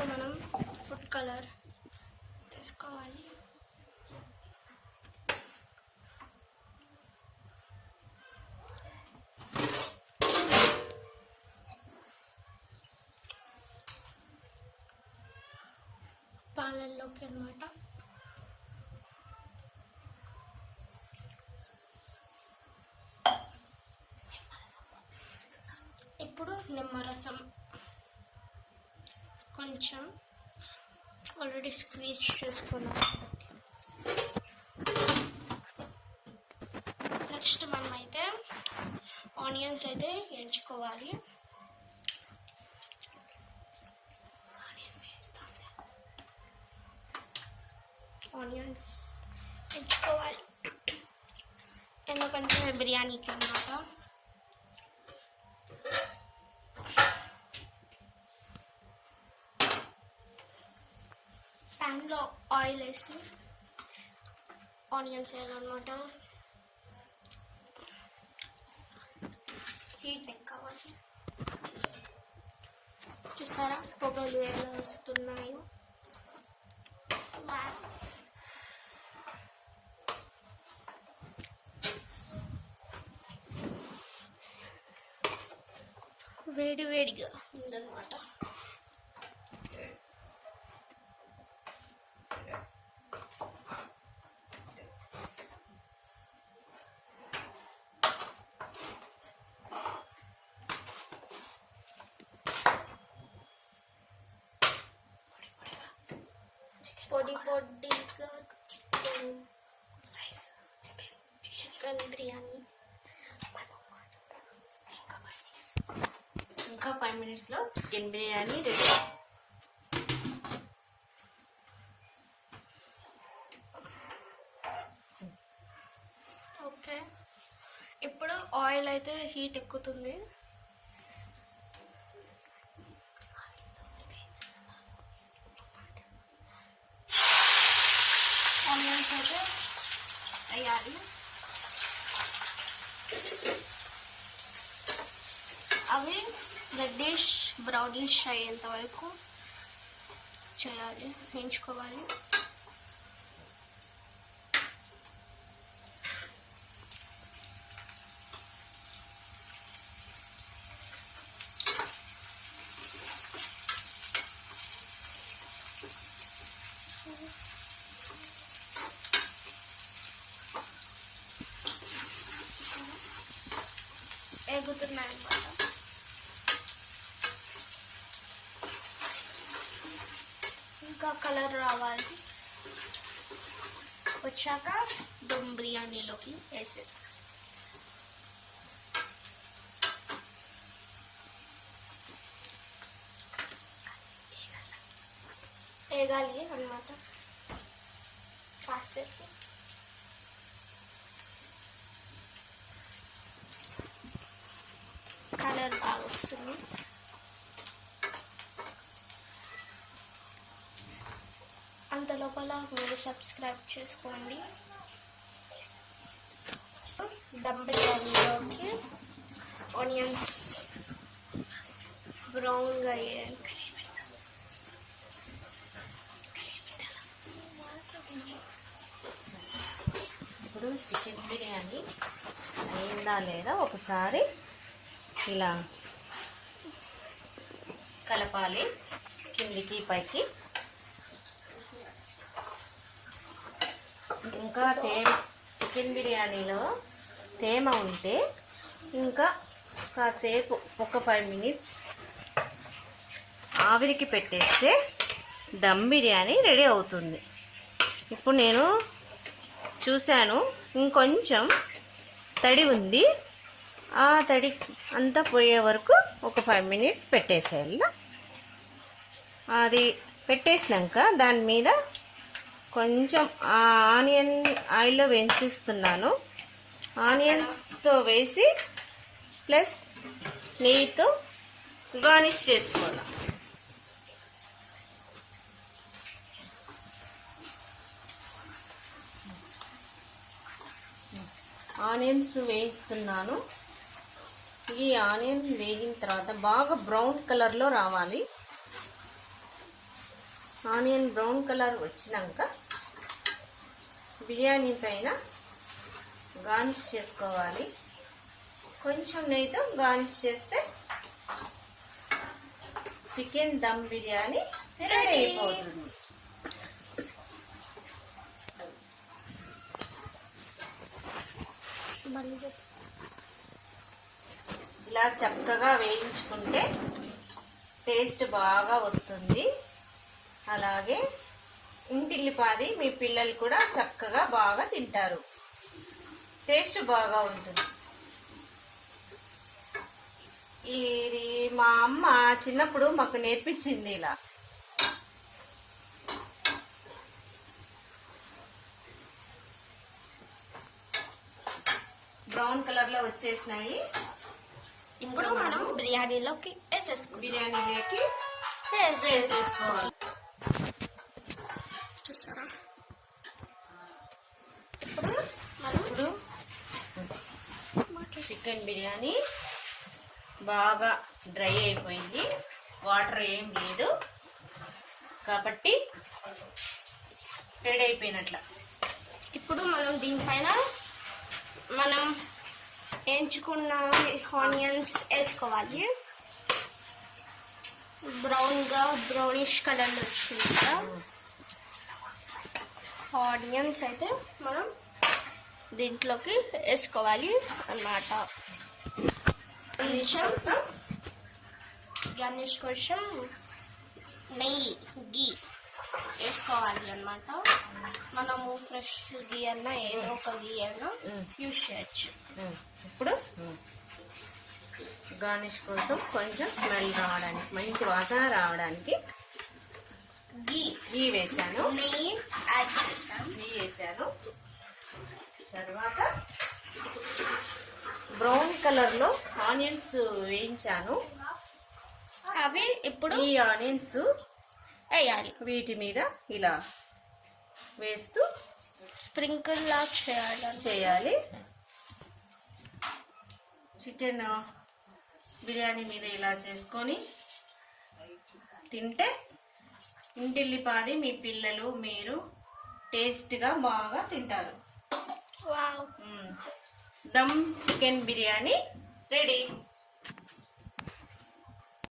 ఇప్పుడు మనం food colour వేసుకోవాలి. పాలల్లోకి అన్నమాట. ఇప్పుడు నిమ్మరసం కొంచెం ఆల్రెడీ స్క్వీజ్ చేసుకున్నాం. నెక్స్ట్ మనం అయితే ఆనియన్స్ అయితే ఎంచుకోవాలి. ఆనియన్స్ ఎంచుకోవాలి ఎందుకంటే బిర్యానీకి అన్నమాట. ప్యాన్లో ఆయిల్ వేసి ఆనియన్స్ వేయాలన్నమాట. హీట్ ఎక్కాలి. చూసారా పొగలు ఎలా వస్తున్నాయో. వేడి వేడిగా ఉందన్నమాట. పొడి పొడిగా చికెన్ బిర్యానీ. ఇంకా 5 minutesలో చికెన్ బిర్యానీ రెడీ. ఓకే, ఇప్పుడు ఆయిల్ అయితే హీట్ ఎక్కుతుంది. ఆనియన్స్ అయితే వేయాలి. అవి రెడ్డిష్ బ్రౌనిష్ అయ్యేంత వరకు చేయాలి, వేయించుకోవాలి. ఎగుతున్నాయి అన్నమాట. ఇంకా కలర్ రావాలి. వచ్చాక దమ్ బిర్యానీలోకి వేసేది. వేగాలి అన్నమాట కాసేపు. కలర్ బాగా వస్తుంది. అంత లోపల మీరు సబ్స్క్రైబ్ చేసుకోండి. దమ్ బిర్యానీలోకి ఆనియన్స్ బ్రౌన్గా అయ్యాయి. ఇప్పుడు చికెన్ బిర్యానీ అయిందా లేదా ఒకసారి ఇలా కలపాలి కిందికి పైకి. ఇంకా చికెన్ బిర్యానీలో తేమ ఉంటే ఇంకా కాసేపు ఒక 5 minutes ఆవిరికి పెట్టేస్తే దమ్ బిర్యానీ రెడీ అవుతుంది. ఇప్పుడు నేను చూశాను, ఇంకొంచెం తడి ఉంది. ఆ తడి అంతా పోయే వరకు ఒక 5 minutes పెట్టేసేయాలి. అది పెట్టేసినాక దాని మీద కొంచెం ఆనియన్ ఆయిల్లో వేయించిస్తున్నాను. ఆనియన్స్తో వేసి ప్లస్ నెయ్యితో గార్నిష్ చేసుకోవాలి. ఆనియన్స్ వేయిస్తున్నాను. ఈ ఆనియన్ వేగిన తర్వాత బాగా బ్రౌన్ కలర్లో రావాలి. ఆనియన్ బ్రౌన్ కలర్ వచ్చినాక బిర్యానీ పైన గార్నిష్ చేసుకోవాలి. కొంచెం నెయ్యితో గార్నిష్ చేస్తే చికెన్ దమ్ బిర్యానీ రెడీ అయిపోతుంది. ఇలా చక్కగా వేయించుకుంటే టేస్ట్ బాగా వస్తుంది. అలాగే ఇంటిల్లిపాది మీ పిల్లలు కూడా చక్కగా బాగా తింటారు. టేస్ట్ బాగా ఉంటుంది. ఇది మా అమ్మ చిన్నప్పుడు మాకు నేర్పించింది. ఇలా బ్రౌన్ కలర్ లో వచ్చేసినాయి. ఇప్పుడు మనం బిర్యానీలోకి బిర్యానీలోకి వేసేసుకోవాలి. చూసారా? ఇప్పుడు చికెన్ బిర్యానీ బాగా డ్రై అయిపోయింది. వాటర్ ఏం లేదు కాబట్టి రెడీ అయిపోయినట్ల. ఇప్పుడు మనం దీనిపైన మనం ఎంచుకున్న ఆనియన్స్ వేసుకోవాలి. బ్రౌనిష్ కలర్ వచ్చింది కదా ఆనియన్స్, అయితే మనం దీంట్లోకి వేసుకోవాలి అన్నమాట. గార్నిష్ కోసం నెయ్యి గీ వేసుకోవాలి అన్నమాట. మనము ఫ్రెష్ గీ అన్నా ఏదో ఒక గీ అన్నా యూజ్ చేయొచ్చు. ఇప్పుడు గార్నిష్ కోసం కొంచెం స్మెల్ రావడానికి, మంచి వాసన రావడానికి గీ వేసాను. నెయ్యి యాడ్ చేసాను. గీ వేసాను. తర్వాత బ్రౌన్ కలర్ లో ఆనియన్స్ వేయించాను. అవి ఇప్పుడు ఈ ఆనియన్స్ వేయాలి. వీటి మీద ఇలా వేస్తూ స్ప్రింకిల్ లా చేయాలి. చికెన్ బిర్యానీ మీద ఇలా చేసుకొని తింటే ఇంటిల్లిపాది మీ పిల్లలు మీరు టేస్ట్గా బాగా తింటారు. Wow, dum chicken biryani ready.